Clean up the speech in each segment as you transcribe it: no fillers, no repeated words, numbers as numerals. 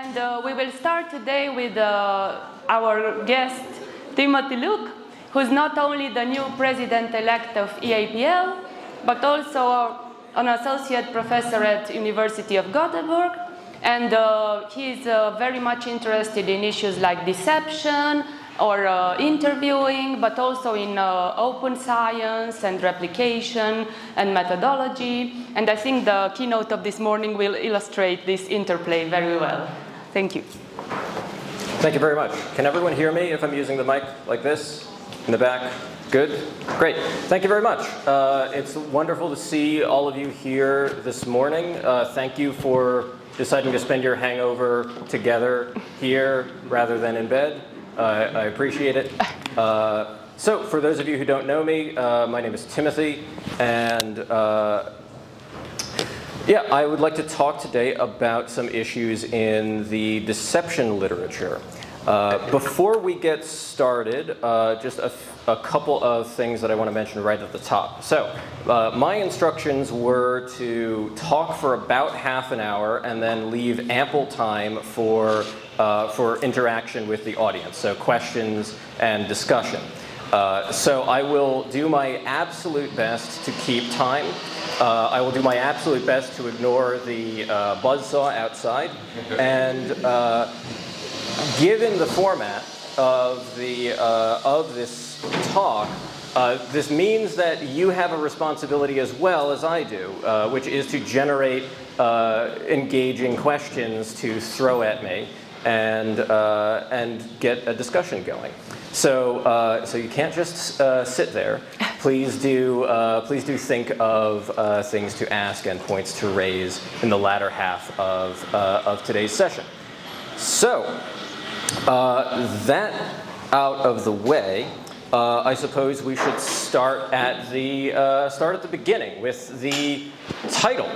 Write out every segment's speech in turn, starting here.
And we will start today with our guest, Timothy Luke, who's not only the new president-elect of EAPL, but also an associate professor at University of Gothenburg. And he's very much interested in issues like deception or interviewing, but also in open science and replication and methodology. And I think the keynote of this morning will illustrate this interplay very well. Thank you. Thank you very much. Can everyone hear me if I'm using the mic like this in the back? Good? Great. Thank you very much. It's wonderful to see all of you here this morning. Thank you for deciding to spend your hangover together here rather than in bed. I appreciate it. So for those of you who don't know me, my name is Timothy, and I would like to talk today about some issues in the deception literature. Before we get started, just a couple of things that I want to mention right at the top. So my instructions were to talk for about half an hour and then leave ample time for interaction with the audience, so questions and discussion. So I will do my absolute best to keep time. I will do my absolute best to ignore the buzzsaw outside. And given the format of this talk, this means that you have a responsibility as well as I do, which is to generate engaging questions to throw at me and get a discussion going. So you can't just sit there. Please do think of things to ask and points to raise in the latter half of today's session. So that out of the way, I suppose we should start at the beginning with the title.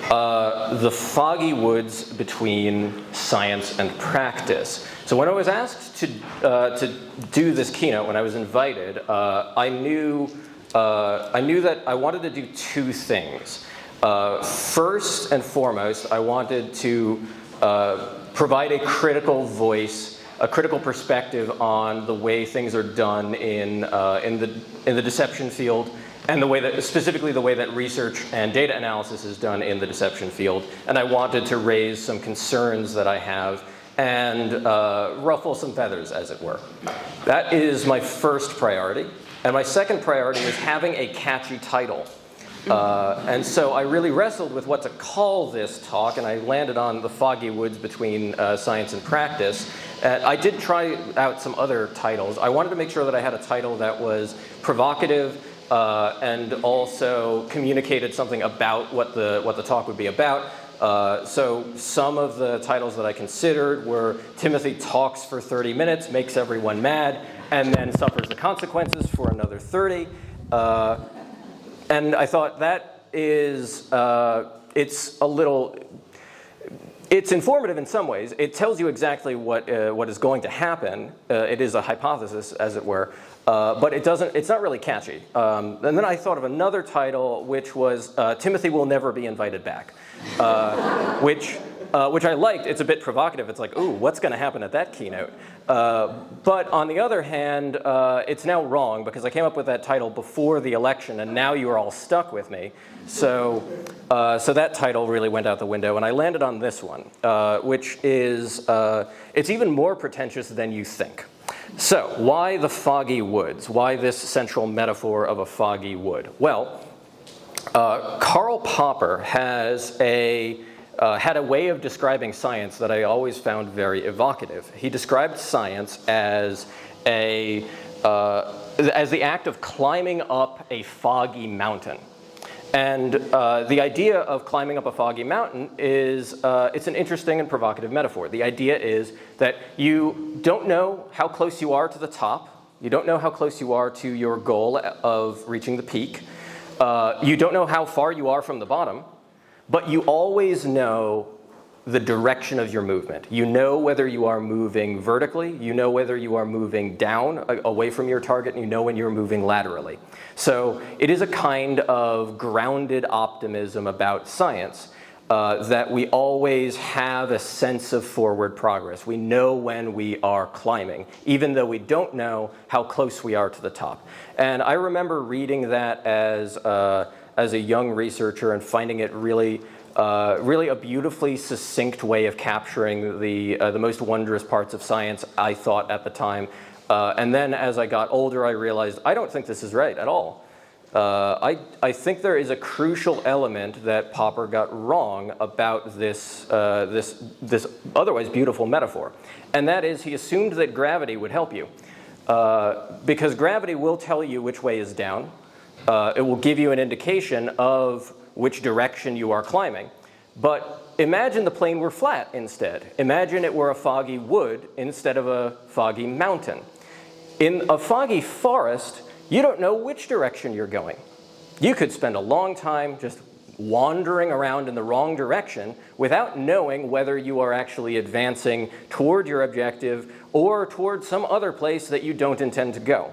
The foggy woods between science and practice. So when I was asked to do this keynote, when I was invited, I knew that I wanted to do two things. First and foremost, I wanted to provide a critical voice, a critical perspective on the way things are done in the deception field, and specifically the way that research and data analysis is done in the deception field. And I wanted to raise some concerns that I have and ruffle some feathers, as it were. That is my first priority. And my second priority is having a catchy title. And so I really wrestled with what to call this talk, and I landed on the foggy woods between science and practice. I did try out some other titles. I wanted to make sure that I had a title that was provocative, and also communicated something about what the talk would be about. So some of the titles that I considered were Timothy talks for 30 minutes, makes everyone mad, and then suffers the consequences for another 30. And I thought that is, it's informative in some ways. It tells you exactly what is going to happen. It is a hypothesis, as it were. But it's not really catchy. And then I thought of another title, which was Timothy Will Never Be Invited Back, which I liked. It's a bit provocative. It's like, ooh, what's going to happen at that keynote? But on the other hand, it's now wrong because I came up with that title before the election, and now you are all stuck with me. So that title really went out the window, and I landed on this one, which is, it's even more pretentious than you think. So why the foggy woods? Why this central metaphor of a foggy wood? Well, Karl Popper had a way of describing science that I always found very evocative. He described science as the act of climbing up a foggy mountain. And the idea of climbing up a foggy mountain is, it's an interesting and provocative metaphor. The idea is that you don't know how close you are to the top. You don't know how close you are to your goal of reaching the peak. You don't know how far you are from the bottom, but you always know the direction of your movement. You know whether you are moving vertically, you know whether you are moving down away from your target, and you know when you're moving laterally. So it is a kind of grounded optimism about science. that we always have a sense of forward progress. We know when we are climbing, even though we don't know how close we are to the top. And I remember reading that as a young researcher and finding it really a beautifully succinct way of capturing the most wondrous parts of science, I thought at the time. And then as I got older, I realized I don't think this is right at all. I think there is a crucial element that Popper got wrong about this otherwise beautiful metaphor. And that is he assumed that gravity would help you. Because gravity will tell you which way is down. It will give you an indication of which direction you are climbing. But imagine the plane were flat instead. Imagine it were a foggy wood instead of a foggy mountain. In a foggy forest, you don't know which direction you're going. You could spend a long time just wandering around in the wrong direction without knowing whether you are actually advancing toward your objective or toward some other place that you don't intend to go.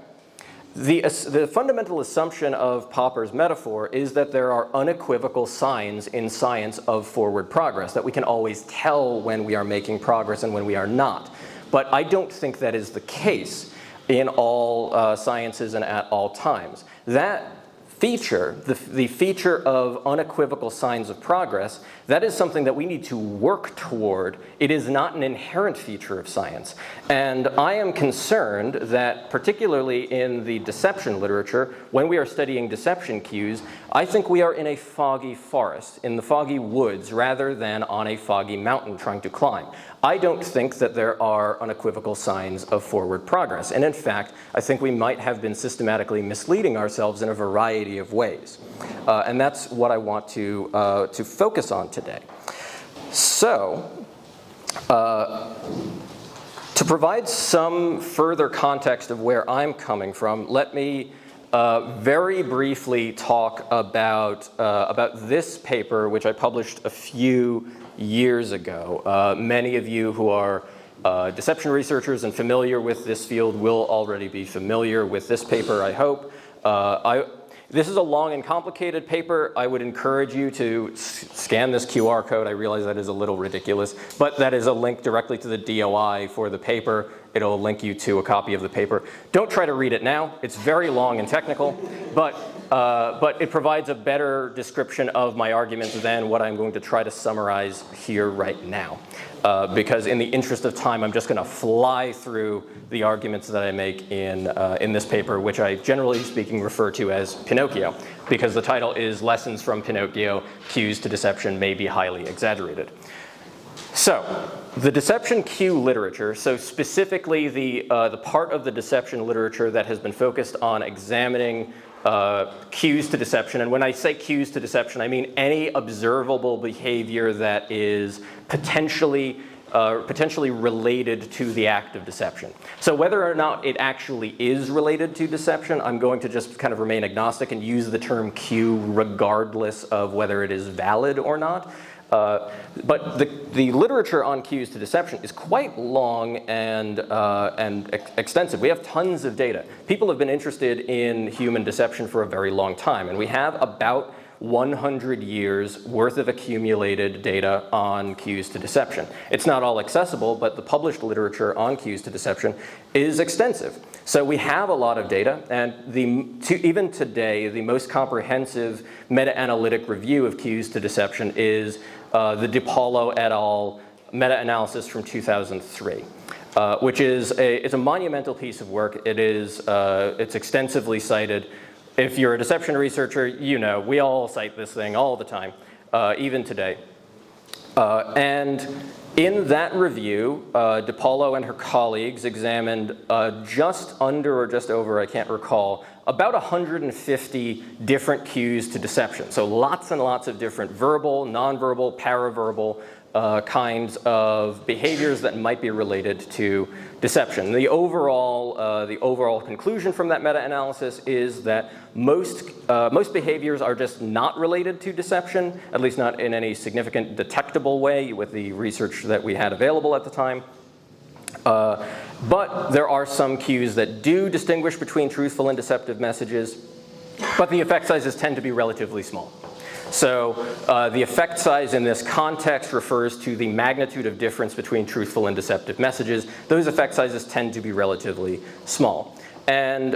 The fundamental assumption of Popper's metaphor is that there are unequivocal signs in science of forward progress, that we can always tell when we are making progress and when we are not. But I don't think that is the case in all sciences and at all times. That feature, the feature of unequivocal signs of progress, that is something that we need to work toward. It is not an inherent feature of science. And I am concerned that, particularly in the deception literature, when we are studying deception cues, I think we are in a foggy forest, in the foggy woods, rather than on a foggy mountain trying to climb. I don't think that there are unequivocal signs of forward progress. And in fact, I think we might have been systematically misleading ourselves in a variety of ways. And that's what I want to focus on today. So, to provide some further context of where I'm coming from, let me very briefly talk about this paper, which I published a few years ago. Many of you who are deception researchers and familiar with this field will already be familiar with this paper, I hope. This is a long and complicated paper. I would encourage you to scan this QR code. I realize that is a little ridiculous, but that is a link directly to the DOI for the paper. It'll link you to a copy of the paper. Don't try to read it now. It's very long and technical, but it provides a better description of my arguments than what I'm going to try to summarize here right now. Because in the interest of time, I'm just going to fly through the arguments that I make in this paper, which I generally speaking refer to as Pinocchio, because the title is Lessons from Pinocchio, Cues to Deception May be Highly Exaggerated. So, the deception cue literature, so specifically the part of the deception literature that has been focused on examining cues to deception, and when I say cues to deception, I mean any observable behavior that is potentially related to the act of deception. So whether or not it actually is related to deception, I'm going to just kind of remain agnostic and use the term cue regardless of whether it is valid or not. But the literature on cues to deception is quite long and extensive. We have tons of data. People have been interested in human deception for a very long time, and we have about 100 years worth of accumulated data on cues to deception. It's not all accessible, but the published literature on cues to deception is extensive. So we have a lot of data, and even today, the most comprehensive meta-analytic review of cues to deception is the DiPaolo et al. Meta-analysis from 2003, which is it's a monumental piece of work. It's extensively cited. If you're a deception researcher, you know we all cite this thing all the time, even today. And in that review, DiPaolo and her colleagues examined just under or just over, I can't recall, about 150 different cues to deception. So lots and lots of different verbal, nonverbal, paraverbal kinds of behaviors that might be related to deception. The overall conclusion from that meta-analysis is that most behaviors are just not related to deception, at least not in any significant detectable way with the research that we had available at the time. But there are some cues that do distinguish between truthful and deceptive messages, but the effect sizes tend to be relatively small. So the effect size in this context refers to the magnitude of difference between truthful and deceptive messages. Those effect sizes tend to be relatively small. And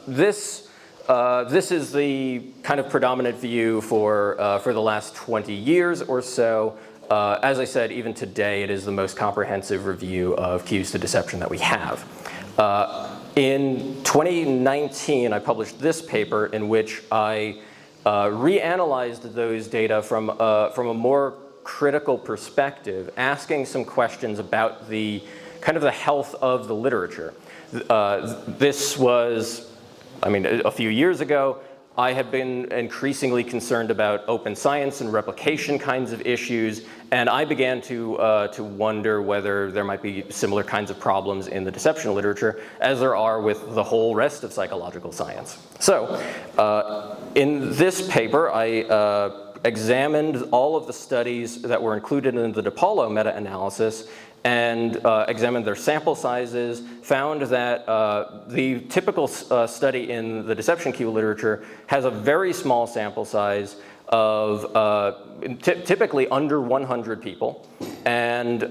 this is the kind of predominant view for the last 20 years or so. As I said, even today, it is the most comprehensive review of cues to deception that we have. In 2019, I published this paper in which I reanalyzed those data from a more critical perspective, asking some questions about the kind of the health of the literature. This was, I mean, a few years ago. I have been increasingly concerned about open science and replication kinds of issues, and I began to wonder whether there might be similar kinds of problems in the deception literature as there are with the whole rest of psychological science. So, in this paper, I examined all of the studies that were included in the DiPaolo meta-analysis and examined their sample sizes, found that the typical study in the deception cue literature has a very small sample size of typically under 100 people, and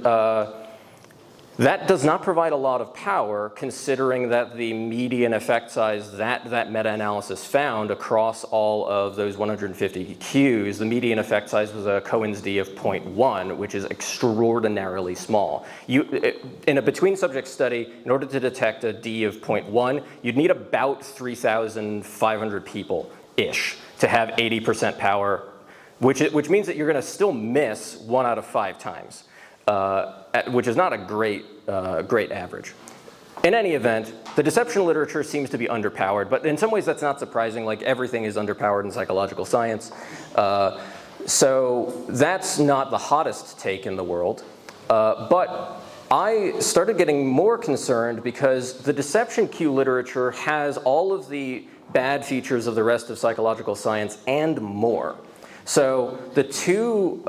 that does not provide a lot of power considering that the median effect size that meta-analysis found across all of those 150 cues, the median effect size was a Cohen's d of 0.1, which is extraordinarily small. In a between-subject study, in order to detect a d of 0.1, you'd need about 3,500 people-ish to have 80% power, which means that you're going to still miss 1 out of 5 times. Which is not a great average. In any event, the deception literature seems to be underpowered, but in some ways that's not surprising, like everything is underpowered in psychological science. So that's not the hottest take in the world. But I started getting more concerned because the deception cue literature has all of the bad features of the rest of psychological science and more. So the two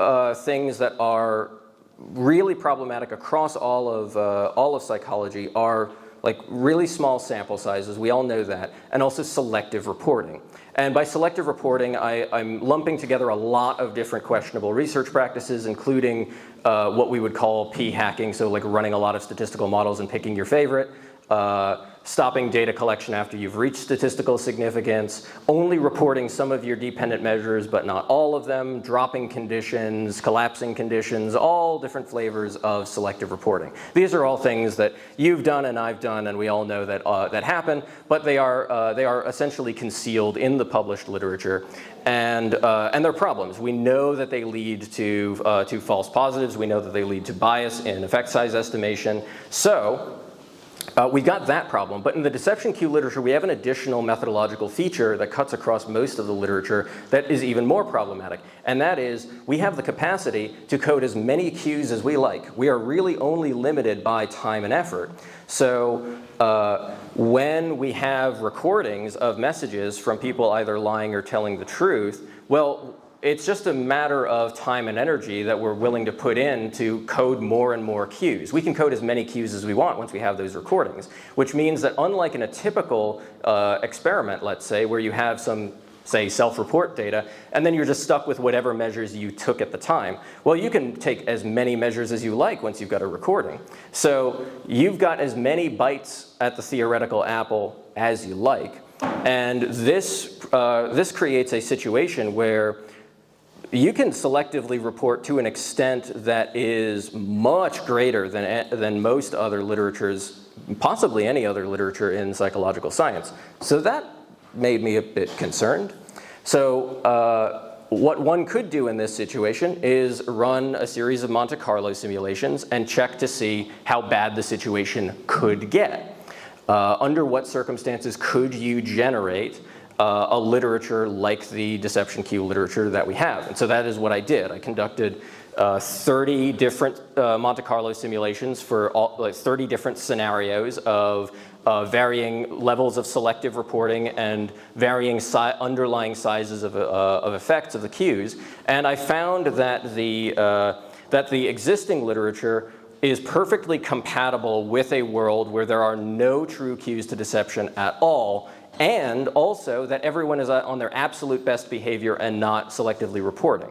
things that are really problematic across all of psychology are like really small sample sizes, we all know that, and also selective reporting. And by selective reporting, I'm lumping together a lot of different questionable research practices, including what we would call p-hacking, so like running a lot of statistical models and picking your favorite, stopping data collection after you've reached statistical significance, only reporting some of your dependent measures but not all of them, dropping conditions, collapsing conditions, all different flavors of selective reporting. These are all things that you've done and I've done and we all know that, that happen, but they are essentially concealed in the published literature, and they're problems. We know that they lead to false positives. We know that they lead to bias in effect size estimation. So we got that problem, but in the deception cue literature, we have an additional methodological feature that cuts across most of the literature that is even more problematic, and that is we have the capacity to code as many cues as we like. We are really only limited by time and effort. So when we have recordings of messages from people either lying or telling the truth, well, it's just a matter of time and energy that we're willing to put in to code more and more cues. We can code as many cues as we want once we have those recordings, which means that unlike in a typical experiment, let's say, where you have some, say, self-report data, and then you're just stuck with whatever measures you took at the time, well, you can take as many measures as you like once you've got a recording. So you've got as many bites at the theoretical apple as you like, and this creates a situation where you can selectively report to an extent that is much greater than most other literatures, possibly any other literature in psychological science. So that made me a bit concerned. So what one could do in this situation is run a series of Monte Carlo simulations and check to see how bad the situation could get. Under what circumstances could you generate a literature like the deception cue literature that we have? And so that is what I did. I conducted 30 different Monte Carlo simulations for 30 different scenarios of varying levels of selective reporting and varying underlying sizes of effects of the cues. And I found that the existing literature is perfectly compatible with a world where there are no true cues to deception at all and also that everyone is on their absolute best behavior and not selectively reporting.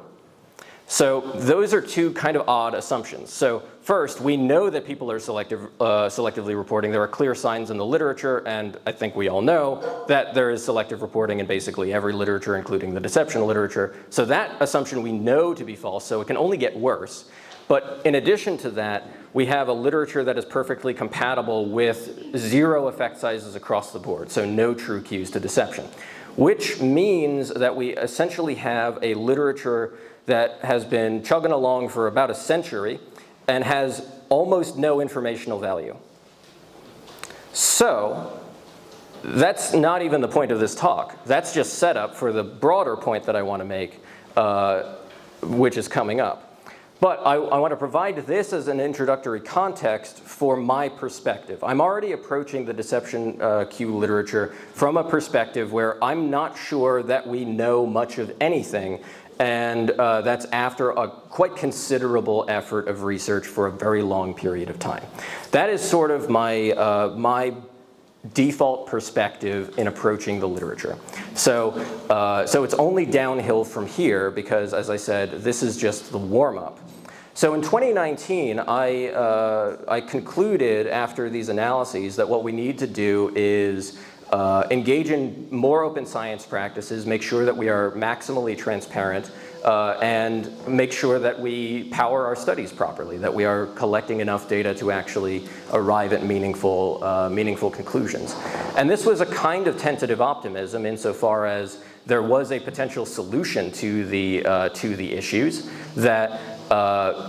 So those are two kind of odd assumptions. So first, we know that people are selectively reporting. There are clear signs in the literature, and I think we all know that there is selective reporting in basically every literature, including the deception literature. So that assumption we know to be false, so it can only get worse. But in addition to that, we have a literature that is perfectly compatible with 0 effect sizes across the board, so no true cues to deception, which means that we essentially have a literature that has been chugging along for about a century and has almost no informational value. So that's not even the point of this talk. That's just set up for the broader point that I want to make, which is coming up. But I want to provide this as an introductory context for my perspective. I'm already approaching the deception cue literature from a perspective where I'm not sure that we know much of anything, and that's after a quite considerable effort of research for a very long period of time. That is sort of my default perspective in approaching the literature. So it's only downhill from here because, as I said, this is just the warm-up. So in 2019, I concluded after these analyses that what we need to do is engage in more open science practices, make sure that we are maximally transparent, and make sure that we power our studies properly, that we are collecting enough data to actually arrive at meaningful conclusions. And this was a kind of tentative optimism insofar as there was a potential solution to the issues that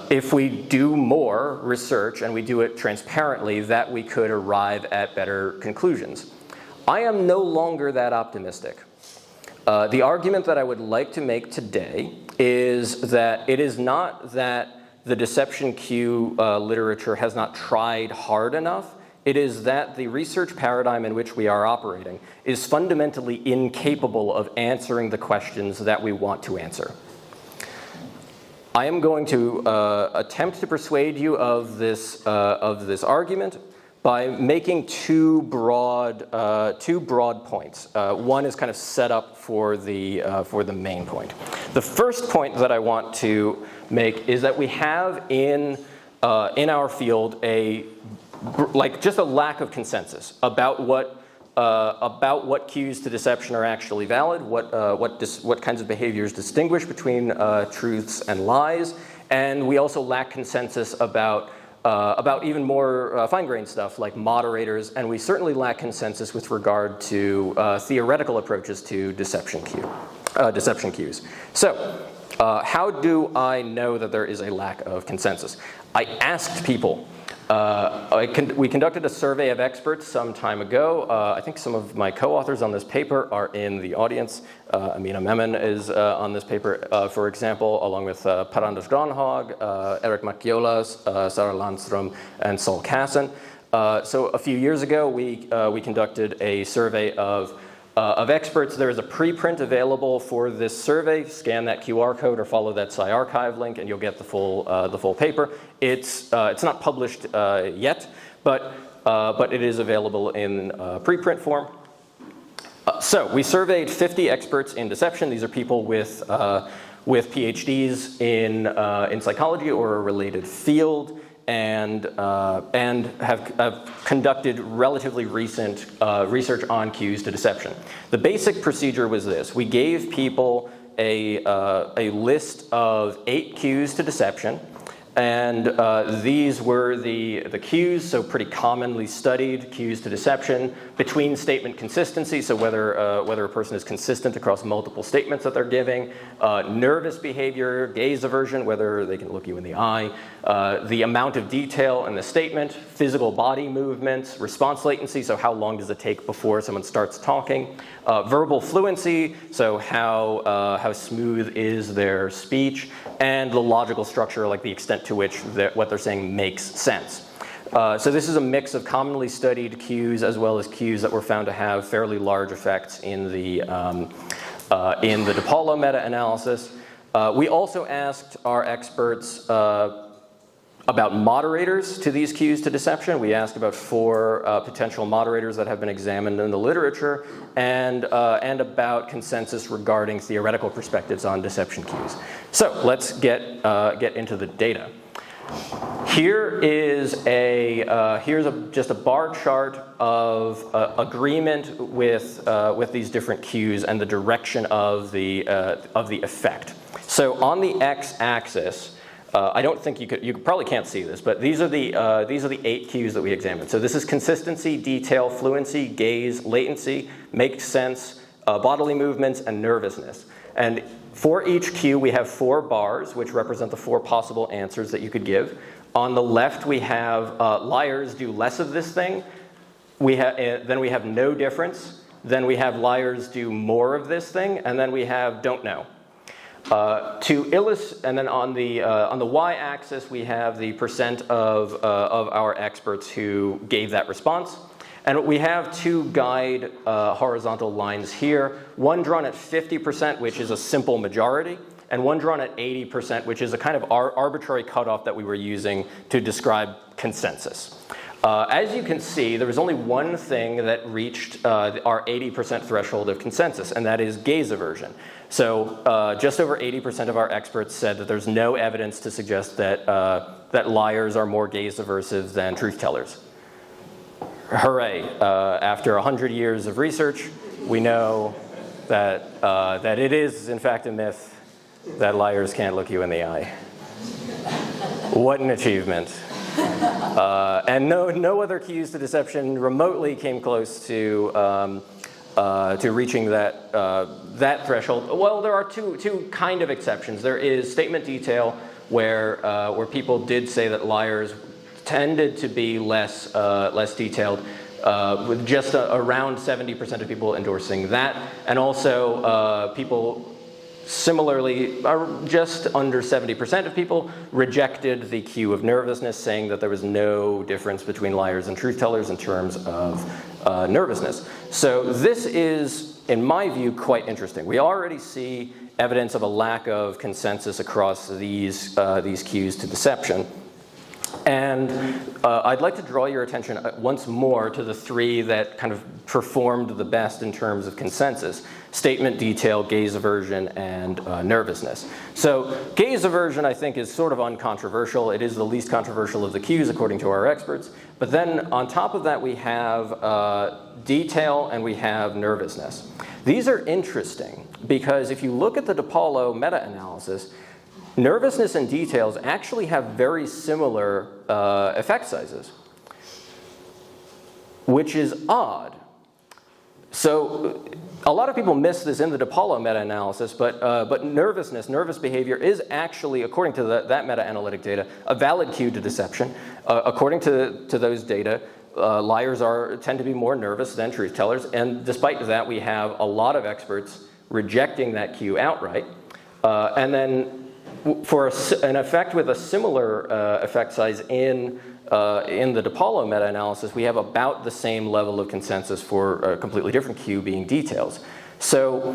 if we do more research and we do it transparently, that we could arrive at better conclusions. I am no longer that optimistic. The argument that I would like to make today is that it is not that the deception cue literature has not tried hard enough. It is that the research paradigm in which we are operating is fundamentally incapable of answering the questions that we want to answer. I am going to attempt to persuade you of this argument by making two broad points. One is kind of set up for the main point. The first point that I want to make is that we have in our field just a lack of consensus about what cues to deception are actually valid, what kinds of behaviors distinguish between truths and lies, and we also lack consensus about even more fine-grained stuff like moderators, and we certainly lack consensus with regard to theoretical approaches to deception cues. So, how do I know that there is a lack of consensus? I asked people. We conducted a survey of experts some time ago. I think some of my co-authors on this paper are in the audience. Amina Memon is on this paper, for example, along with Per Anders Granhag, Erik Mackiolas, Sarah Landström, and Sol Kassan. So a few years ago, we conducted a survey of experts. There is a preprint available for this survey. Scan that QR code or follow that SciArchive link, and you'll get the full paper. It's not published yet, but it is available in preprint form. So we surveyed 50 experts in deception. These are people with PhDs in psychology or a related field, and have conducted relatively recent research on cues to deception. The basic procedure was this. We gave people a list of 8 cues to deception, and these were the cues, so pretty commonly studied cues to deception, between statement consistency, so whether a person is consistent across multiple statements that they're giving, nervous behavior, gaze aversion, whether they can look you in the eye, the amount of detail in the statement, physical body movements, response latency, so how long does it take before someone starts talking, verbal fluency, so how smooth is their speech, and the logical structure, like the extent to which what they're saying makes sense. So this is a mix of commonly studied cues as well as cues that were found to have fairly large effects in the DiPaolo meta-analysis. We also asked our experts about about moderators to these cues to deception. We asked about 4 potential moderators that have been examined in the literature, and about consensus regarding theoretical perspectives on deception cues. So let's get into the data. Here is just a bar chart of agreement with these different cues and the direction of the effect. So on the x-axis, I don't think you probably can't see this, but these are the 8 cues that we examined. So this is consistency, detail, fluency, gaze, latency, make sense, bodily movements, and nervousness. And for each cue, we have 4 bars, which represent the 4 possible answers that you could give. On the left, we have liars do less of this thing. Then we have no difference. Then we have liars do more of this thing, and then we have don't know. And then on the y-axis, we have the percent of our experts who gave that response. And we have 2 guide horizontal lines here, one drawn at 50%, which is a simple majority, and one drawn at 80%, which is a kind of arbitrary cutoff that we were using to describe consensus. As you can see, there was only one thing that reached our 80% threshold of consensus, and that is gaze aversion. So just over 80% of our experts said that there's no evidence to suggest that liars are more gaze aversive than truth tellers. Hooray. After 100 years of research, we know that it is, in fact, a myth that liars can't look you in the eye. What an achievement. And no other cues to deception remotely came close to reaching that threshold. Well, there are two kind of exceptions. There is statement detail, where people did say that liars tended to be less detailed, with just around 70% of people endorsing that, and also people similarly, just under 70% of people rejected the cue of nervousness, saying that there was no difference between liars and truth tellers in terms of nervousness. So this is, in my view, quite interesting. We already see evidence of a lack of consensus across these cues to deception. And I'd like to draw your attention once more to the 3 that kind of performed the best in terms of consensus: statement detail, gaze aversion, and nervousness. So gaze aversion, I think, is sort of uncontroversial. It is the least controversial of the cues, according to our experts. But then on top of that, we have detail and we have nervousness. These are interesting because if you look at the DiPaolo meta-analysis, nervousness and details actually have very similar effect sizes, which is odd. So a lot of people miss this in the DiPaolo meta-analysis, but nervous behavior is actually, according to that meta-analytic data, a valid cue to deception. According to those data, liars tend to be more nervous than truth tellers, and despite that, we have a lot of experts rejecting that cue outright. And then for an effect with a similar effect size in the DiPaolo meta-analysis, we have about the same level of consensus for a completely different cue being details. So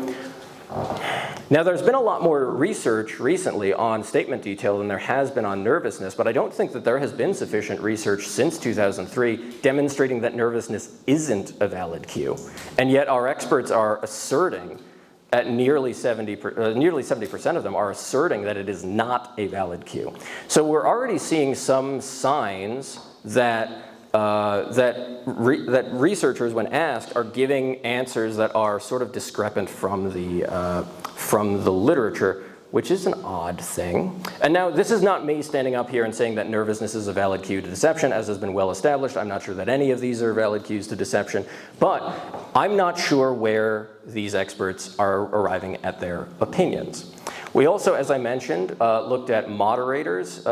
now there's been a lot more research recently on statement detail than there has been on nervousness, but I don't think that there has been sufficient research since 2003 demonstrating that nervousness isn't a valid cue. And yet our experts are asserting at nearly 70% of them are asserting that it is not a valid cue. So we're already seeing some signs that researchers, when asked, are giving answers that are sort of discrepant from the literature, which is an odd thing. And now this is not me standing up here and saying that nervousness is a valid cue to deception, as has been well established. I'm not sure that any of these are valid cues to deception, but I'm not sure where these experts are arriving at their opinions. We also, as I mentioned, looked at moderators.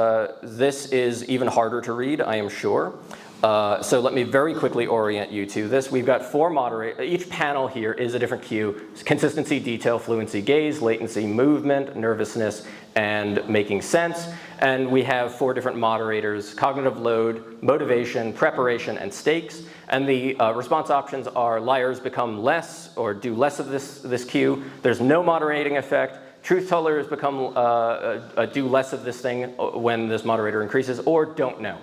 This is even harder to read, I am sure. So let me very quickly orient you to this. We've got 4 moderators. Each panel here is a different cue: consistency, detail, fluency, gaze, latency, movement, nervousness, and making sense. And we have 4 different moderators: cognitive load, motivation, preparation, and stakes. And the response options are liars become less or do less of this cue. There's no moderating effect. truth tellers become do less of this thing when this moderator increases, or don't know.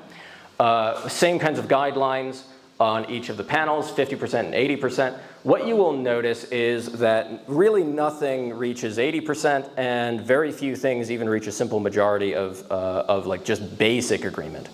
Same kinds of guidelines on each of the panels, 50% and 80%. What you will notice is that really nothing reaches 80%, and very few things even reach a simple majority of like just basic agreement.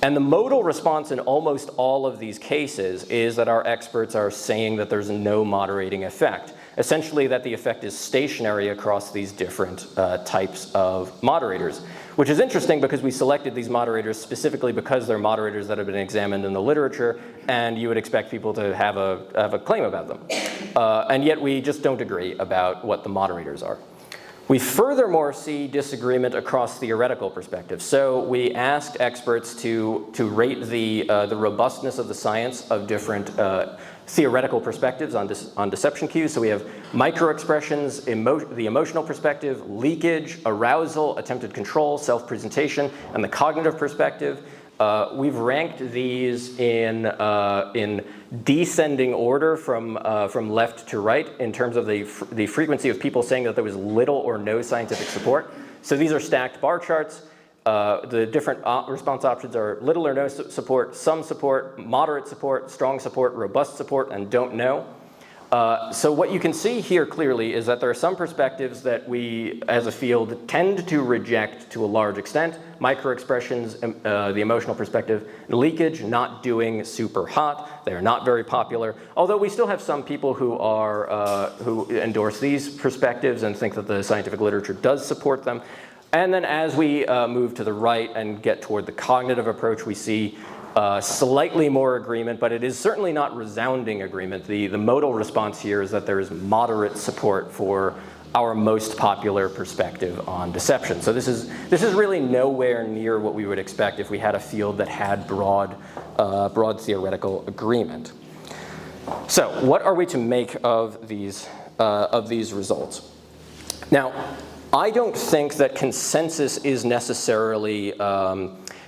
And the modal response in almost all of these cases is that our experts are saying that there's no moderating effect. Essentially that the effect is stationary across these different types of moderators, which is interesting because we selected these moderators specifically because they're moderators that have been examined in the literature, and you would expect people to have a claim about them. And yet we just don't agree about what the moderators are. We furthermore see disagreement across theoretical perspectives. So we asked experts to rate the robustness of the science of different theoretical perspectives on deception cues. So we have microexpressions, the emotional perspective, leakage, arousal, attempted control, self-presentation, and the cognitive perspective. We've ranked these in descending order from left to right in terms of the frequency of people saying that there was little or no scientific support. So these are stacked bar charts. The different response options are little or no support, some support, moderate support, strong support, robust support, and don't know. So what you can see here clearly is that there are some perspectives that we, as a field, tend to reject to a large extent. Microexpressions, the emotional perspective, leakage, not doing super hot. They are not very popular. Although we still have some people who endorse these perspectives and think that the scientific literature does support them. And then as we move to the right and get toward the cognitive approach, we see slightly more agreement, but it is certainly not resounding agreement. The modal response here is that there is moderate support for our most popular perspective on deception. So this is really nowhere near what we would expect if we had a field that had broad theoretical agreement. So what are we to make of these results? Now, I don't think that consensus is necessarily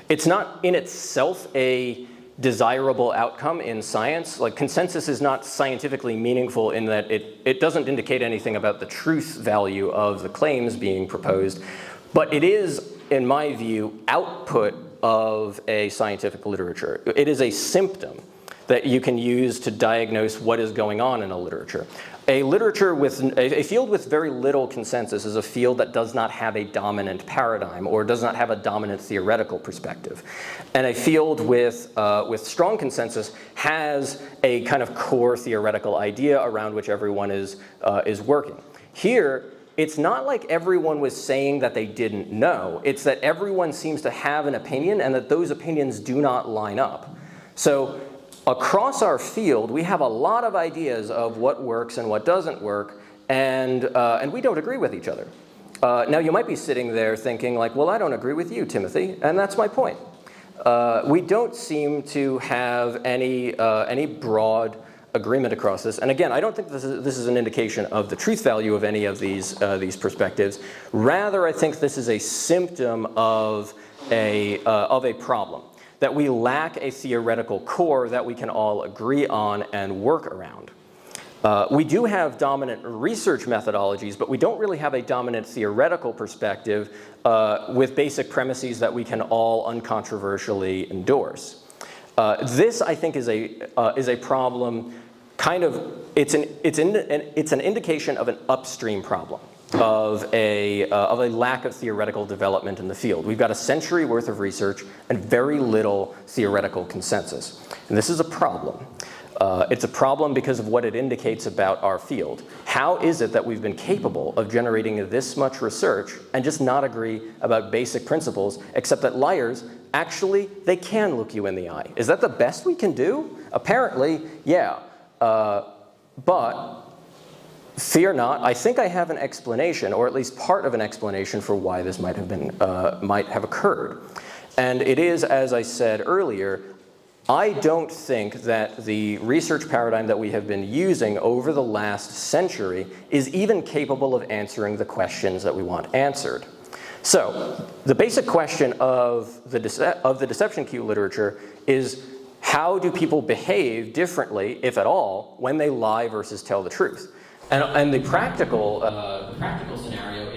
it's not in itself a desirable outcome in science. Like, consensus is not scientifically meaningful in that it doesn't indicate anything about the truth value of the claims being proposed, but it is, in my view, output of a scientific literature. It is a symptom that you can use to diagnose what is going on in a literature. A field with very little consensus is a field that does not have a dominant paradigm or does not have a dominant theoretical perspective. And a field with strong consensus has a kind of core theoretical idea around which everyone is working. Here, it's not like everyone was saying that they didn't know. It's that everyone seems to have an opinion and that those opinions do not line up. So across our field, we have a lot of ideas of what works and what doesn't work, and we don't agree with each other. Now, you might be sitting there thinking, like, well, I don't agree with you, Timothy, and that's my point. We don't seem to have any broad agreement across this. And again, I don't think this is an indication of the truth value of any of these perspectives. Rather, I think this is a symptom of a problem, that we lack a theoretical core that we can all agree on and work around. We do have dominant research methodologies, but we don't really have a dominant theoretical perspective with basic premises that we can all uncontroversially endorse. This, I think, is a problem. Kind of, it's an indication of an upstream problem of a lack of theoretical development in the field. We've got a century worth of research and very little theoretical consensus, and this is a problem. It's a problem because of what it indicates about our field. How is it that we've been capable of generating this much research and just not agree about basic principles, except that liars, actually, they can look you in the eye? Is that the best we can do? Apparently, yeah. But fear not, I think I have an explanation, or at least part of an explanation for why this might have occurred. And it is, as I said earlier, I don't think that the research paradigm that we have been using over the last century is even capable of answering the questions that we want answered. So the basic question of the deception cue literature is, how do people behave differently, if at all, when they lie versus tell the truth? And the practical scenario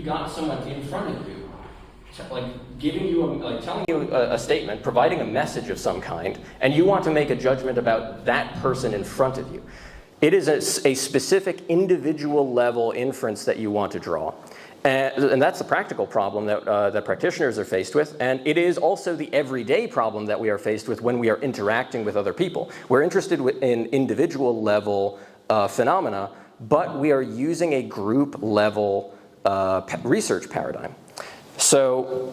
you've got someone in front of you, like giving you, telling you a statement, providing a message of some kind, and you want to make a judgment about that person in front of you. It is a specific individual level inference that you want to draw. And that's the practical problem that practitioners are faced with, and it is also the everyday problem that we are faced with when we are interacting with other people. We're interested in individual level phenomena, but we are using a group level research paradigm. So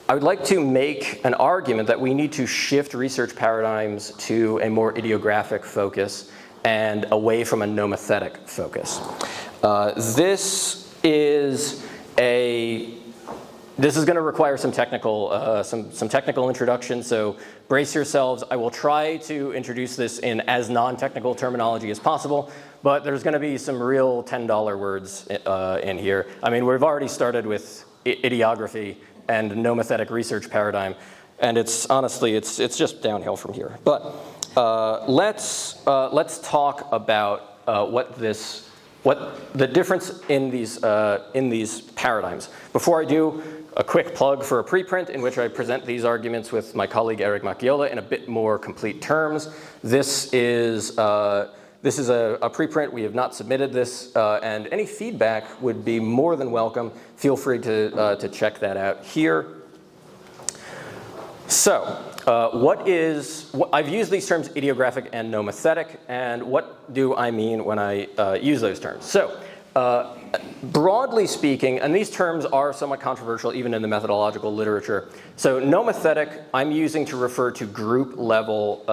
I would like to make an argument that we need to shift research paradigms to a more idiographic focus and away from a nomothetic focus. This is going to require some technical introduction, so brace yourselves. I will try to introduce this in as non-technical terminology as possible, but there's going to be some real $10 words in here. I mean, we've already started with idiography and nomothetic research paradigm, and it's just downhill from here. But let's talk about what the difference in these paradigms. Before I do, a quick plug for a preprint in which I present these arguments with my colleague Eric Macchiola in a bit more complete terms. This is a preprint. We have not submitted this, and any feedback would be more than welcome. Feel free to check that out here. So, I've used these terms idiographic and nomothetic, and what do I mean when I use those terms? So, broadly speaking, and these terms are somewhat controversial even in the methodological literature. So, nomothetic I'm using to refer to group level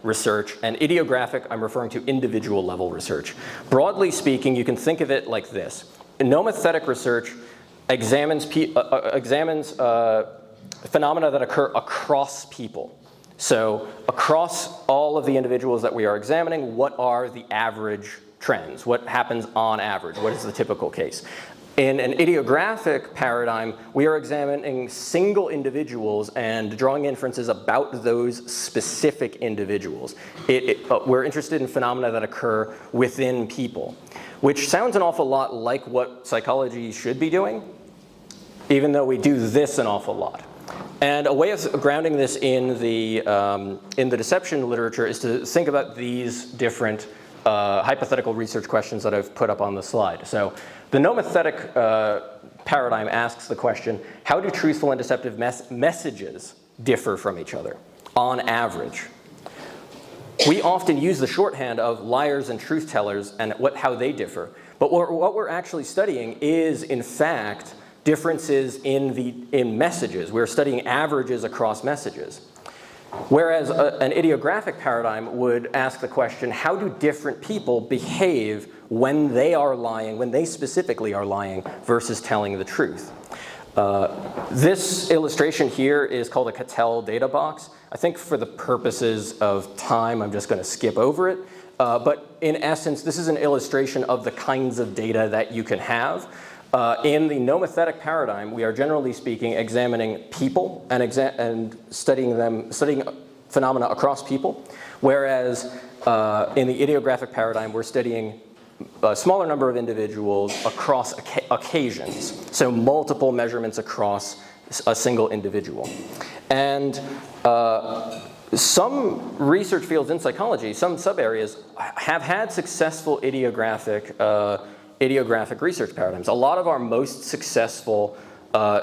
research, and idiographic I'm referring to individual level research. Broadly speaking, you can think of it like this. Nomothetic research examines phenomena that occur across people. So across all of the individuals that we are examining, what are the average trends? What happens on average? What is the typical case? In an idiographic paradigm, we are examining single individuals and drawing inferences about those specific individuals. We're interested in phenomena that occur within people, which sounds an awful lot like what psychology should be doing, even though we do this an awful lot. And a way of grounding this in the deception literature is to think about these different hypothetical research questions that I've put up on the slide. So the nomothetic paradigm asks the question, how do truthful and deceptive messages differ from each other on average? We often use the shorthand of liars and truth tellers and how they differ. But what we're actually studying is, in fact, differences in messages. We're studying averages across messages. Whereas an idiographic paradigm would ask the question, how do different people behave when they are lying, when they specifically are lying, versus telling the truth? This illustration here is called a Cattell data box. I think for the purposes of time, I'm just going to skip over it. But in essence, this is an illustration of the kinds of data that you can have. In the nomothetic paradigm, we are generally speaking examining people and studying phenomena across people, whereas in the idiographic paradigm, we're studying a smaller number of individuals across occasions, so multiple measurements across a single individual. And some research fields in psychology, some sub-areas, have had successful idiographic research paradigms. A lot of our most successful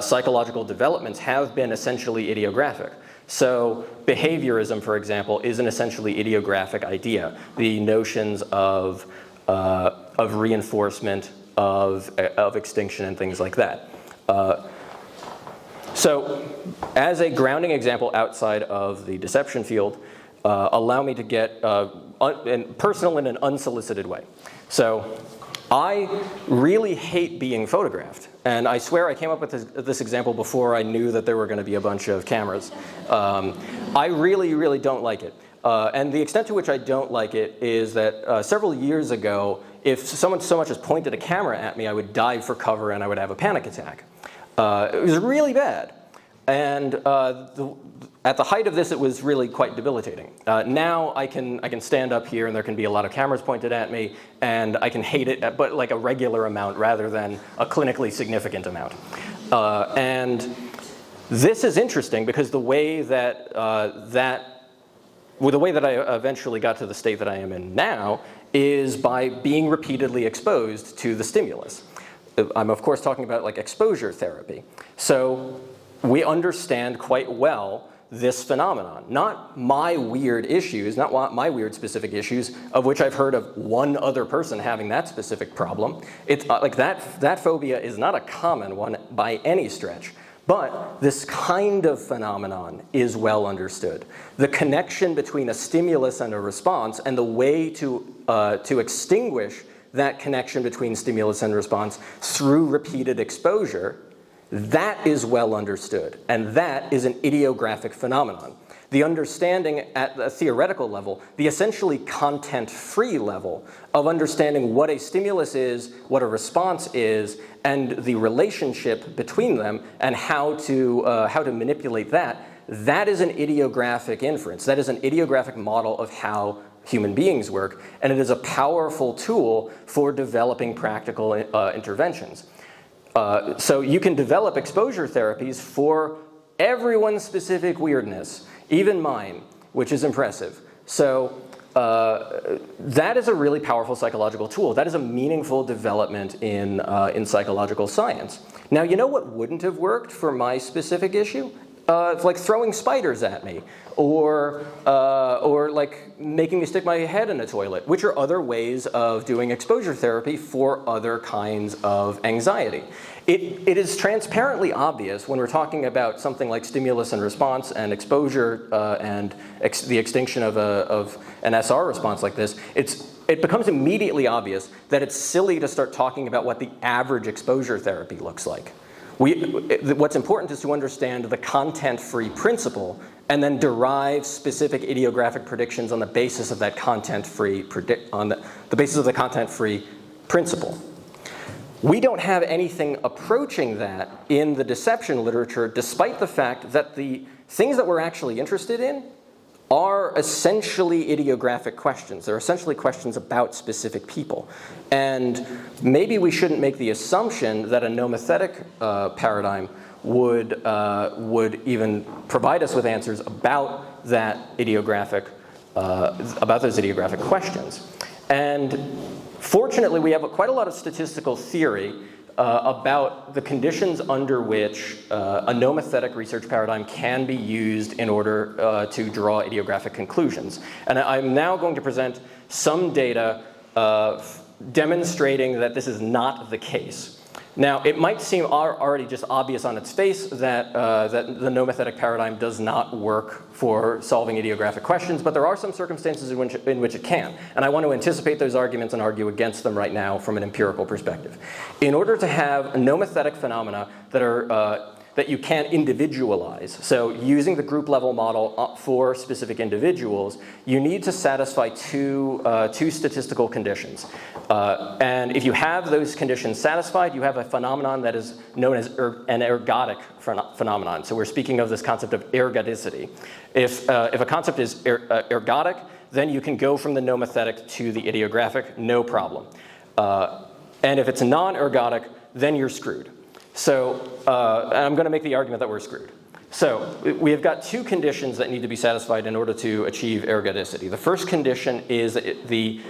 psychological developments have been essentially idiographic. So behaviorism, for example, is an essentially idiographic idea. The notions of reinforcement, of extinction, and things like that. So as a grounding example outside of the deception field, allow me to get personal in an unsolicited way. So I really hate being photographed. And I swear I came up with this example before I knew that there were going to be a bunch of cameras. I really, really don't like it. And the extent to which I don't like it is that several years ago, if someone so much as pointed a camera at me, I would dive for cover and I would have a panic attack. It was really bad. And at the height of this, it was really quite debilitating. Now I can stand up here and there can be a lot of cameras pointed at me and I can hate it, but like a regular amount rather than a clinically significant amount. And this is interesting because the way that the way that I eventually got to the state that I am in now is by being repeatedly exposed to the stimulus. I'm of course talking about like exposure therapy. So we understand quite well this phenomenon, not my weird issues, not my weird specific issues, of which I've heard of one other person having that specific problem. It's like that phobia is not a common one by any stretch. But this kind of phenomenon is well understood. The connection between a stimulus and a response and the way to extinguish that connection between stimulus and response through repeated exposure, that is well understood. And that is an idiographic phenomenon. The understanding at the theoretical level, the essentially content-free level of understanding what a stimulus is, what a response is, and the relationship between them, and how to manipulate that, that is an idiographic inference. That is an idiographic model of how human beings work, and it is a powerful tool for developing practical interventions. So you can develop exposure therapies for everyone's specific weirdness, even mine, which is impressive. So that is a really powerful psychological tool. That is a meaningful development in psychological science. Now, you know what wouldn't have worked for my specific issue? It's like throwing spiders at me, or like making me stick my head in a toilet, which are other ways of doing exposure therapy for other kinds of anxiety. It is transparently obvious when we're talking about something like stimulus and response and exposure and the extinction of an SR response like this. It becomes immediately obvious that it's silly to start talking about what the average exposure therapy looks like. What's important is to understand the content-free principle and then derive specific idiographic predictions on the basis of that content-free the basis of the content-free principle. We don't have anything approaching that in the deception literature, despite the fact that the things that we're actually interested in are essentially idiographic questions. They're essentially questions about specific people. And maybe we shouldn't make the assumption that a nomothetic paradigm would even provide us with answers about that idiographic, about those idiographic questions. And fortunately, we have quite a lot of statistical theory about the conditions under which a nomothetic research paradigm can be used in order to draw idiographic conclusions. And I'm now going to present some data demonstrating that this is not the case. Now, it might seem already just obvious on its face that the nomothetic paradigm does not work for solving idiographic questions, but there are some circumstances in which it can. And I want to anticipate those arguments and argue against them right now from an empirical perspective. In order to have nomothetic phenomena that you can individualize, so using the group level model for specific individuals, you need to satisfy two statistical conditions. And if you have those conditions satisfied, you have a phenomenon that is known as an ergodic phenomenon. So we're speaking of this concept of ergodicity. If a concept is ergodic, then you can go from the nomothetic to the idiographic, no problem. And if it's non-ergodic, then you're screwed. So I'm going to make the argument that we're screwed. So we have got two conditions that need to be satisfied in order to achieve ergodicity. The first condition is the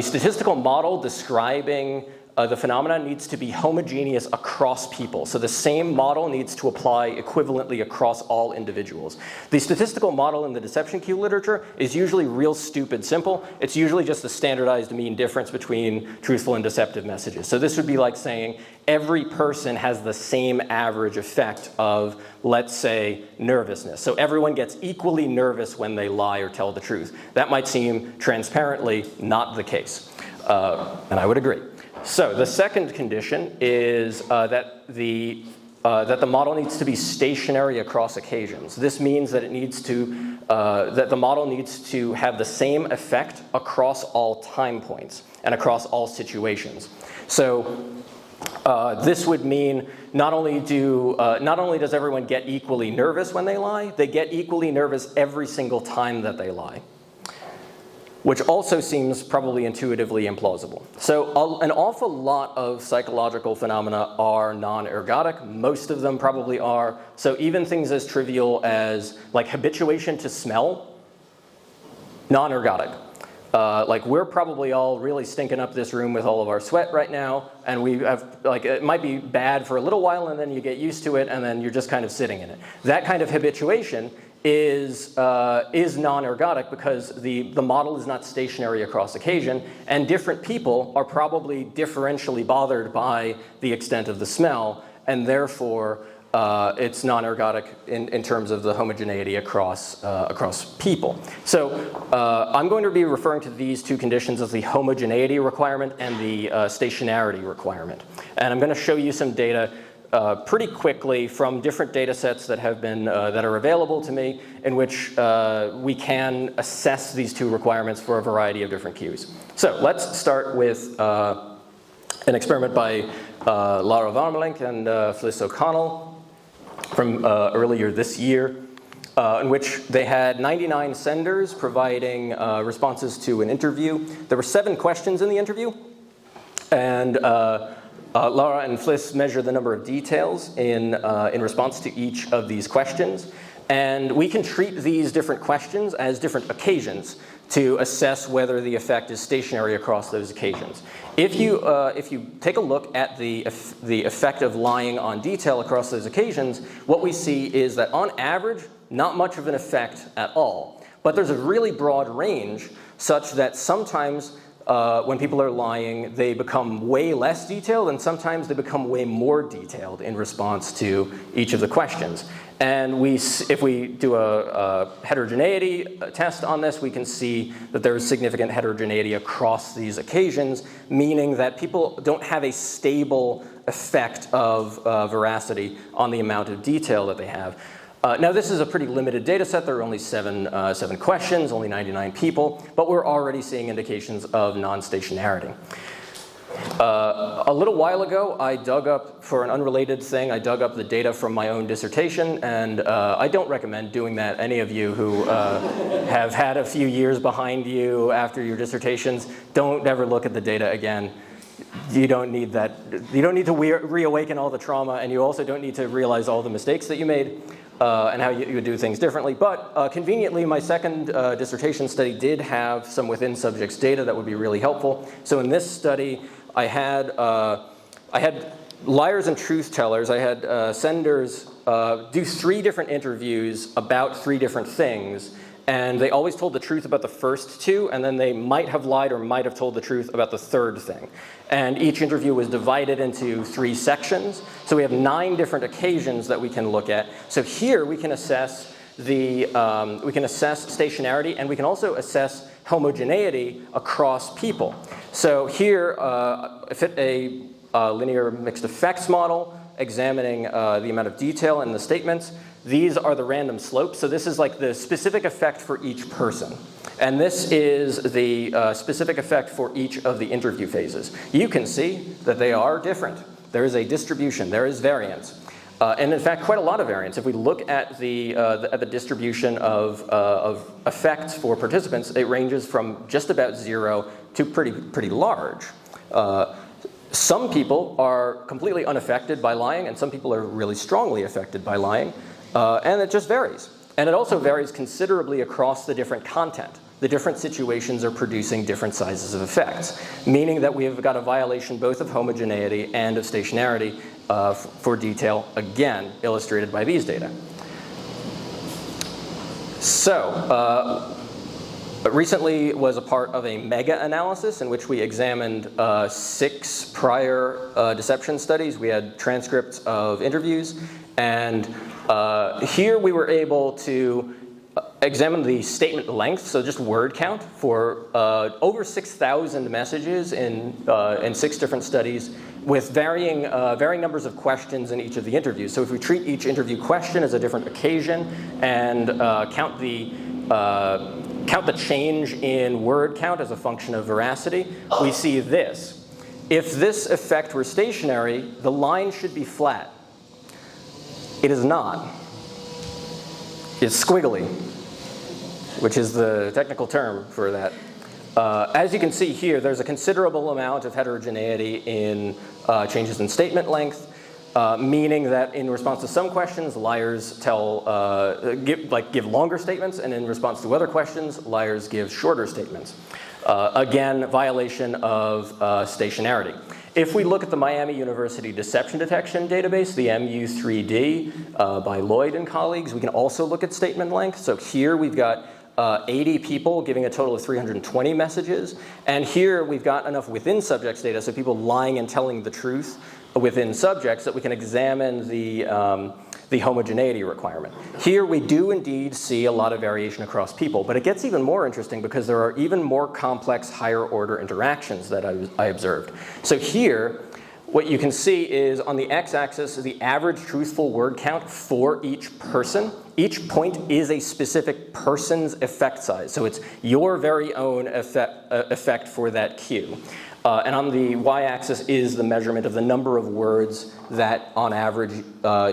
statistical model describing the phenomenon needs to be homogeneous across people. So the same model needs to apply equivalently across all individuals. The statistical model in the deception Q literature is usually real stupid simple. It's usually just the standardized mean difference between truthful and deceptive messages. So this would be like saying every person has the same average effect of, let's say, nervousness. So everyone gets equally nervous when they lie or tell the truth. That might seem transparently not the case. And I would agree. So the second condition is that the model needs to be stationary across occasions. This means that that the model needs to have the same effect across all time points and across all situations. So This would mean not only does everyone get equally nervous when they lie, they get equally nervous every single time that they lie, which also seems probably intuitively implausible. So an awful lot of psychological phenomena are non-ergodic. Most of them probably are. So even things as trivial as like habituation to smell, non-ergodic. Like we're probably all really stinking up this room with all of our sweat right now, and we have, like, it might be bad for a little while and then you get used to it and then you're just kind of sitting in it. That kind of habituation is non-ergodic because the model is not stationary across occasion, and different people are probably differentially bothered by the extent of the smell, and therefore it's non-ergodic in terms of the homogeneity across people. So I'm going to be referring to these two conditions as the homogeneity requirement and the stationarity requirement. And I'm going to show you some data pretty quickly from different data sets that have been that are available to me, in which we can assess these two requirements for a variety of different cues. So let's start with an experiment by Laura Varmelink and Fliss O'Connell from earlier this year, in which they had 99 senders providing responses to an interview. There were 7 questions in the interview, and Laura and Fliss measure the number of details in response to each of these questions. And we can treat these different questions as different occasions to assess whether the effect is stationary across those occasions. If you take a look at the effect of lying on detail across those occasions, what we see is that on average, not much of an effect at all. But there's a really broad range such that sometimes when people are lying, they become way less detailed, and sometimes they become way more detailed in response to each of the questions. And if we do a heterogeneity test on this, we can see that there is significant heterogeneity across these occasions, meaning that people don't have a stable effect of veracity on the amount of detail that they have. Now, this is a pretty limited data set. There are only seven questions, only 99 people, but we're already seeing indications of non-stationarity. A little while ago, I dug up, for an unrelated thing, I dug up the data from my own dissertation, and I don't recommend doing that. Any of you who have had a few years behind you after your dissertations, don't ever look at the data again. You don't need that. You don't need to reawaken all the trauma, and you also don't need to realize all the mistakes that you made. And how you would do things differently. But conveniently, my second dissertation study did have some within subjects data that would be really helpful. So in this study, I had liars and truth tellers. I had senders do 3 different interviews about 3 different things. And they always told the truth about the first 2, and then they might have lied or might have told the truth about the third thing. And each interview was divided into 3 sections. So we have 9 different occasions that we can look at. So here we can assess stationarity, and we can also assess homogeneity across people. So here, fit a linear mixed effects model examining the amount of detail in the statements. These are the random slopes. So this is like the specific effect for each person. And this is the specific effect for each of the interview phases. You can see that they are different. There is a distribution. There is variance. And in fact, quite a lot of variance. If we look at the distribution of effects for participants, it ranges from just about 0 to pretty large. Some people are completely unaffected by lying, and some people are really strongly affected by lying. And it just varies. And it also varies considerably across the different content. The different situations are producing different sizes of effects, meaning that we have got a violation both of homogeneity and of stationarity for detail, again, illustrated by these data. So, recently was a part of a mega-analysis in which we examined 6 prior deception studies. We had transcripts of interviews, and here we were able to examine the statement length, so just word count, for over 6,000 messages in 6 different studies with varying numbers of questions in each of the interviews. So if we treat each interview question as a different occasion and count the change in word count as a function of veracity, we see this. if this effect were stationary, the line should be flat. It is not. It's squiggly, which is the technical term for that. As you can see here, there's a considerable amount of heterogeneity in changes in statement length, meaning that in response to some questions, liars give longer statements, and in response to other questions, liars give shorter statements. Again, violation of stationarity. If we look at the Miami University Deception Detection Database, the MU3D by Lloyd and colleagues, we can also look at statement length. So here we've got 80 people giving a total of 320 messages. And here we've got enough within subjects data, so people lying and telling the truth within subjects, that we can examine the homogeneity requirement. Here we do indeed see a lot of variation across people, but it gets even more interesting because there are even more complex higher order interactions that I observed. So here, what you can see is on the x-axis the average truthful word count for each person. Each point is a specific person's effect size, so it's your very own effect for that cue. And on the y-axis is the measurement of the number of words that, on average,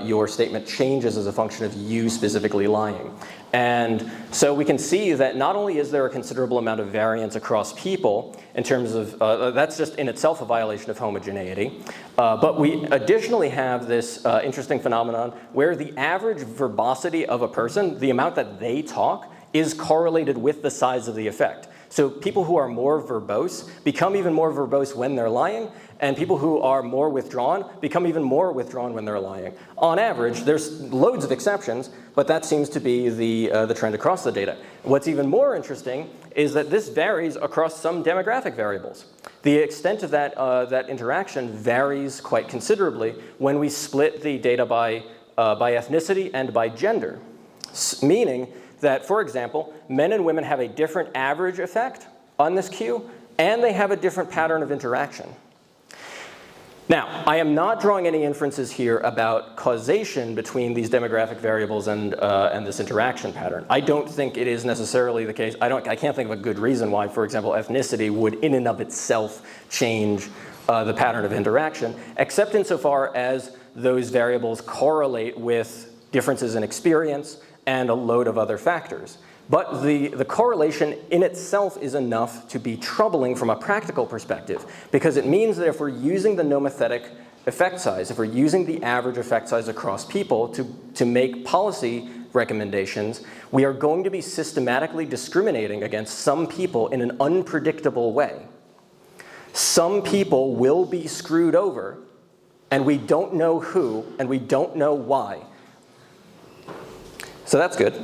your statement changes as a function of you specifically lying. And so we can see that not only is there a considerable amount of variance across people in terms of, that's just in itself a violation of homogeneity, but we additionally have this interesting phenomenon where the average verbosity of a person, the amount that they talk, is correlated with the size of the effect. So people who are more verbose become even more verbose when they're lying, and people who are more withdrawn become even more withdrawn when they're lying. On average, there's loads of exceptions, but that seems to be the trend across the data. What's even more interesting is that this varies across some demographic variables. The extent of that interaction varies quite considerably when we split the data by ethnicity and by gender, meaning that, for example, men and women have a different average effect on this cue, and they have a different pattern of interaction. Now, I am not drawing any inferences here about causation between these demographic variables and this interaction pattern. I don't think it is necessarily the case. I can't think of a good reason why, for example, ethnicity would in and of itself change the pattern of interaction, except insofar as those variables correlate with differences in experience and a load of other factors. But the correlation in itself is enough to be troubling from a practical perspective, because it means that if we're using the nomothetic effect size, if we're using the average effect size across people to make policy recommendations, we are going to be systematically discriminating against some people in an unpredictable way. Some people will be screwed over, and we don't know who, and we don't know why. So that's good.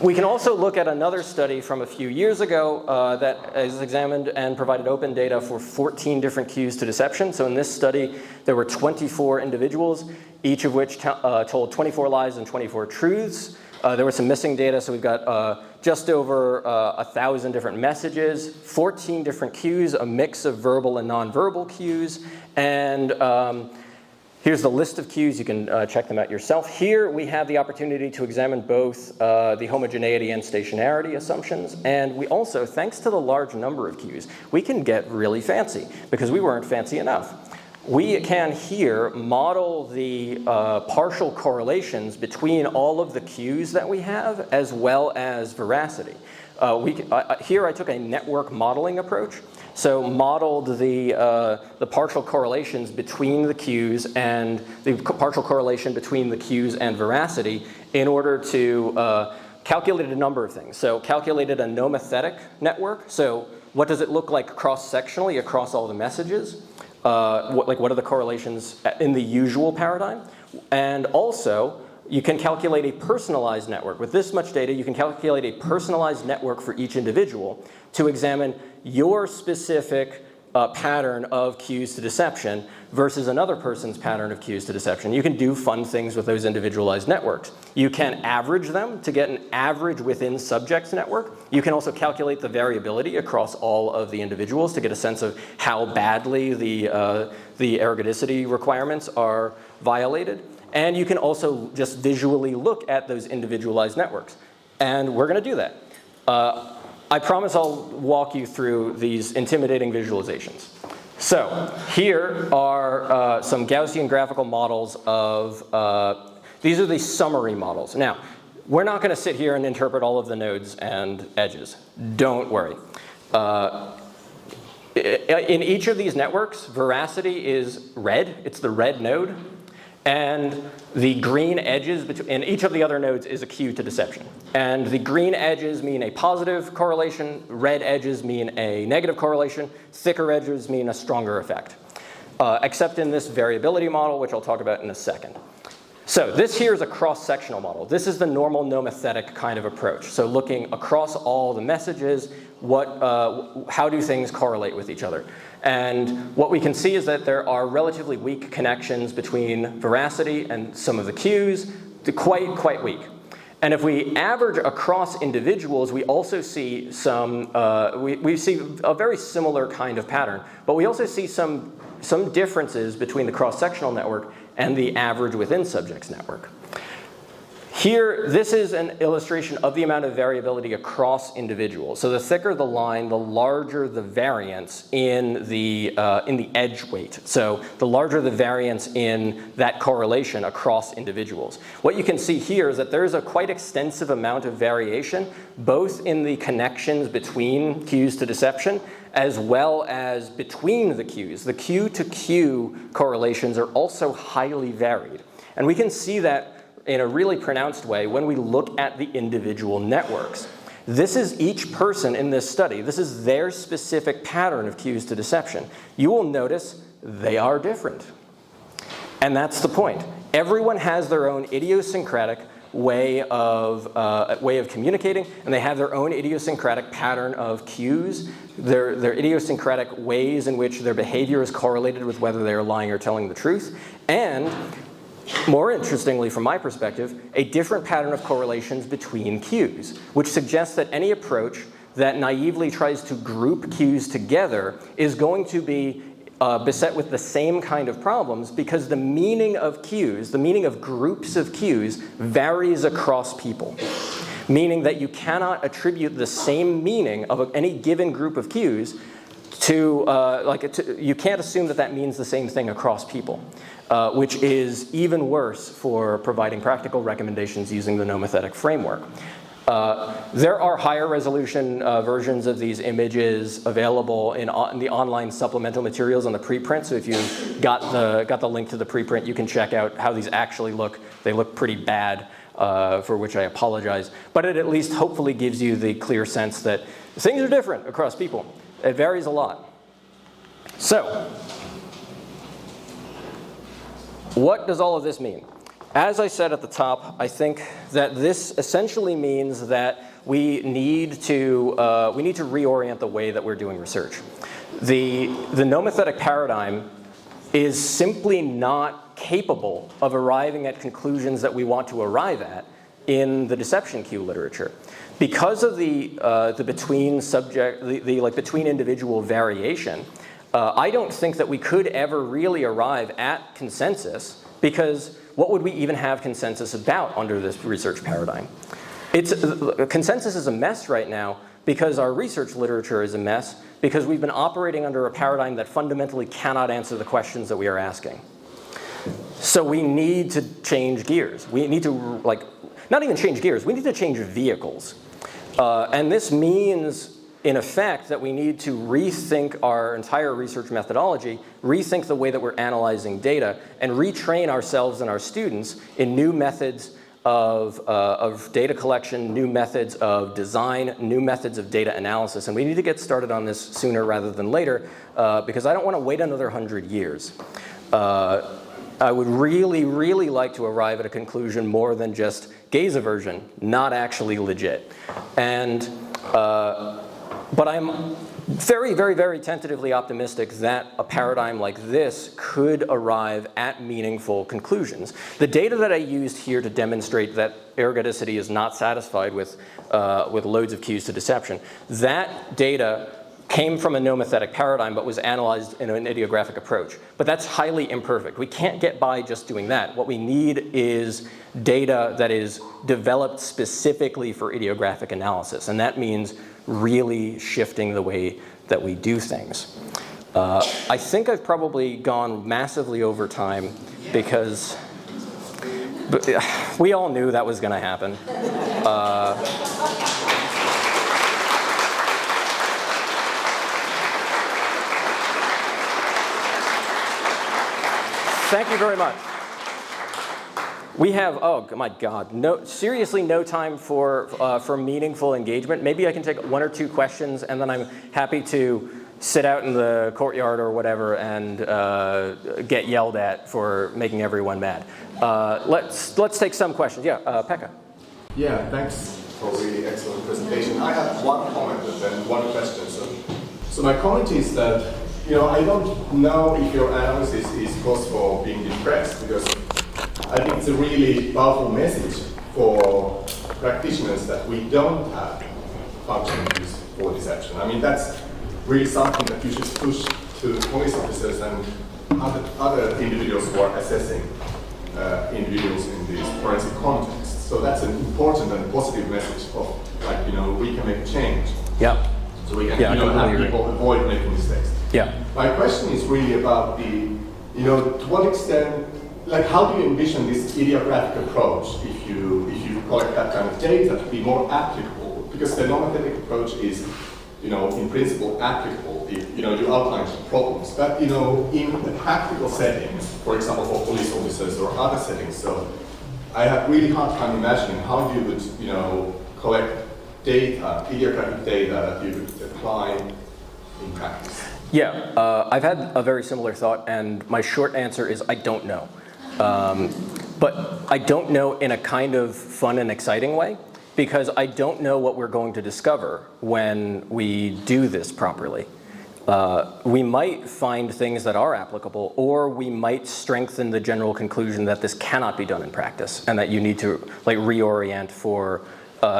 We can also look at another study from a few years ago that has examined and provided open data for 14 different cues to deception. So in this study, there were 24 individuals, each of which told 24 lies and 24 truths. There was some missing data, so we've got just over 1,000 different messages, 14 different cues, a mix of verbal and nonverbal cues, and here's the list of cues. You can check them out yourself. Here we have the opportunity to examine both the homogeneity and stationarity assumptions. And we also, thanks to the large number of cues, we can get really fancy because we weren't fancy enough. We can here model the partial correlations between all of the cues that we have as well as veracity. Here I took a network modeling approach. So modeled the partial correlations between the cues and the partial correlation between the cues and veracity in order to calculate a number of things. So calculated a nomothetic network. So what does it look like cross-sectionally across all the messages? What are the correlations in the usual paradigm? And also, you can calculate a personalized network. With this much data, you can calculate a personalized network for each individual to examine your specific pattern of cues to deception versus another person's pattern of cues to deception. You can do fun things with those individualized networks. You can average them to get an average within subjects network. You can also calculate the variability across all of the individuals to get a sense of how badly the ergodicity requirements are violated. And you can also just visually look at those individualized networks. And we're going to do that. I promise I'll walk you through these intimidating visualizations. So here are some Gaussian graphical models of, these are the summary models. Now, we're not going to sit here and interpret all of the nodes and edges. Don't worry. In each of these networks, veracity is red. It's the red node. And the green edges in each of the other nodes is a cue to deception. And the green edges mean a positive correlation, red edges mean a negative correlation, thicker edges mean a stronger effect. Except in this variability model, which I'll talk about in a second. So this here is a cross-sectional model. This is the normal nomothetic kind of approach. So looking across all the messages, how do things correlate with each other? And what we can see is that there are relatively weak connections between veracity and some of the cues, quite weak. And if we average across individuals, we also see some, we see a very similar kind of pattern, but we also see some differences between the cross-sectional network and the average within subjects network. Here, this is an illustration of the amount of variability across individuals. So the thicker the line, the larger the variance in the edge weight. So the larger the variance in that correlation across individuals. What you can see here is that there's a quite extensive amount of variation, both in the connections between cues to deception, as well as between the cues. The cue to cue correlations are also highly varied. And we can see that in a really pronounced way when we look at the individual networks. This is each person in this study. This is their specific pattern of cues to deception. You will notice they are different. And that's the point. Everyone has their own idiosyncratic way of communicating, and they have their own idiosyncratic pattern of cues, their idiosyncratic ways in which their behavior is correlated with whether they are lying or telling the truth, and more interestingly, from my perspective, a different pattern of correlations between cues, which suggests that any approach that naively tries to group cues together is going to be beset with the same kind of problems, because the meaning of cues, the meaning of groups of cues, varies across people. Meaning that you cannot attribute the same meaning of any given group of cues to, you can't assume that that means the same thing across people. Which is even worse for providing practical recommendations using the nomothetic framework. There are higher resolution versions of these images available in the online supplemental materials on the preprint. So if you got the link to the preprint, you can check out how these actually look. They look pretty bad, for which I apologize. But it at least hopefully gives you the clear sense that things are different across people. It varies a lot. So, what does all of this mean? As I said at the top, I think that this essentially means that we need to reorient the way that we're doing research. The nomothetic paradigm is simply not capable of arriving at conclusions that we want to arrive at in the deception cue literature. Because of the between subject, between individual variation, I don't think that we could ever really arrive at consensus, because what would we even have consensus about under this research paradigm? Consensus is a mess right now because our research literature is a mess, because we've been operating under a paradigm that fundamentally cannot answer the questions that we are asking. So we need to change gears. We need to, not even change gears, we need to change vehicles. And this means, in effect, that we need to rethink our entire research methodology, rethink the way that we're analyzing data, and retrain ourselves and our students in new methods of data collection, new methods of design, new methods of data analysis. And we need to get started on this sooner rather than later, because I don't want to wait another 100 years. I would really, really like to arrive at a conclusion more than just gaze aversion, not actually legit. And but I'm very, very, very tentatively optimistic that a paradigm like this could arrive at meaningful conclusions. The data that I used here to demonstrate that ergodicity is not satisfied with loads of cues to deception, that data came from a nomothetic paradigm but was analyzed in an idiographic approach. But that's highly imperfect. We can't get by just doing that. What we need is data that is developed specifically for idiographic analysis, and that means really shifting the way that we do things. I think I've probably gone massively over time because we all knew that was going to happen. Thank you very much. We have, oh my God, seriously no time for meaningful engagement. Maybe I can take 1 or 2 questions, and then I'm happy to sit out in the courtyard or whatever and get yelled at for making everyone mad. Let's take some questions. Yeah, Pekka. Yeah, thanks for a really excellent presentation. I have one comment and then one question. So my comment is that, I don't know if your analysis is cause for being depressed, because I think it's a really powerful message for practitioners that we don't have functions for deception. I mean, that's really something that you should push to police officers and other individuals who are assessing individuals in these forensic contexts. So that's an important and positive message of, we can make a change. Yeah. So we can, have people avoid making mistakes. Yeah. My question is really about the, to what extent, how do you envision this idiographic approach if you collect that kind of data to be more applicable? Because the Nomothetic approach is, in principle applicable if, you outline problems. But, in the practical settings, for example, for police officers or other settings, so I have really hard time imagining how you would, collect data, idiographic data that you could apply in practice. Yeah, I've had a very similar thought, and my short answer is I don't know. But I don't know in a kind of fun and exciting way, because I don't know what we're going to discover when we do this properly. We might find things that are applicable, or we might strengthen the general conclusion that this cannot be done in practice, and that you need to reorient for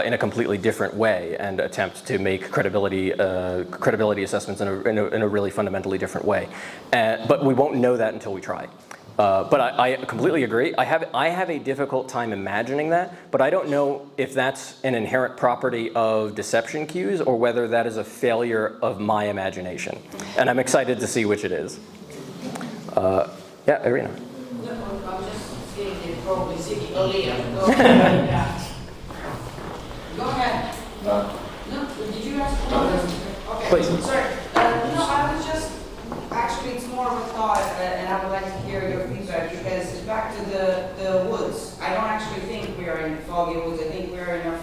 in a completely different way and attempt to make credibility assessments in a really fundamentally different way. But we won't know that until we try. But I completely agree. I have a difficult time imagining that, but I don't know if that's an inherent property of deception cues or whether that is a failure of my imagination. And I'm excited to see which it is. Yeah, Irina. No, I'm just seeing it probably sitting earlier. Go ahead. No, did you ask for okay. Please. Sorry. No, I was just, actually it's more of a thought, and I would like to hear your feedback, because back to the woods, I don't actually think we are in Foggy woods. I think we're in a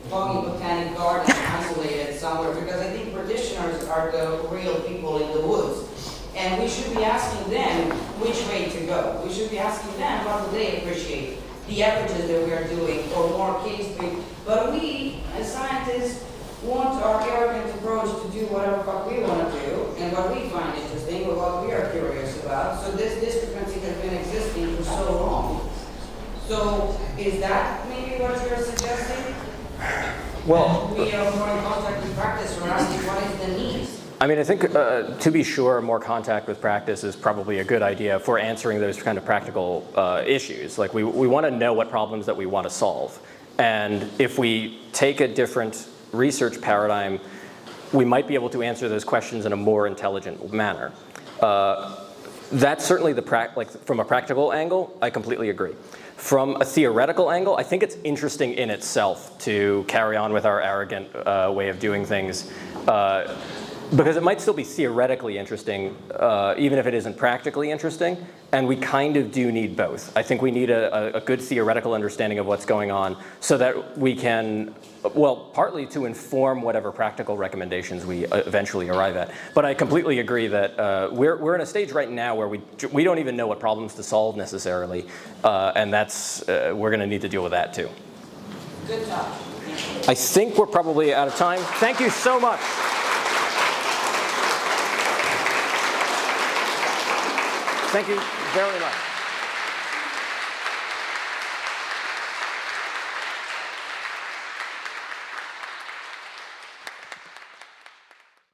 Foggy botanic garden isolated somewhere, because I think practitioners are the real people in the woods. And we should be asking them which way to go. We should be asking them what do they appreciate, the averages that we are doing, or more case-based. But we, as scientists, want our arrogant approach to do whatever fuck we want to do, and what we find interesting, or what we are curious about. So this discrepancy has been existing for so long. So is that maybe what you're suggesting? Well, and we are more in contact with practice, or asking what is the need? I mean, I think to be sure, more contact with practice is probably a good idea for answering those kind of practical issues. Like we want to know what problems that we want to solve. And if we take a different research paradigm, we might be able to answer those questions in a more intelligent manner. That's certainly from a practical angle, I completely agree. From a theoretical angle, I think it's interesting in itself to carry on with our arrogant way of doing things, because it might still be theoretically interesting, even if it isn't practically interesting, and we kind of do need both. I think we need a good theoretical understanding of what's going on so that we can, well, partly to inform whatever practical recommendations we eventually arrive at. But I completely agree that we're in a stage right now where we don't even know what problems to solve necessarily, and that's we're going to need to deal with that too. Good talk. I think we're probably out of time. Thank you so much. Thank you very much.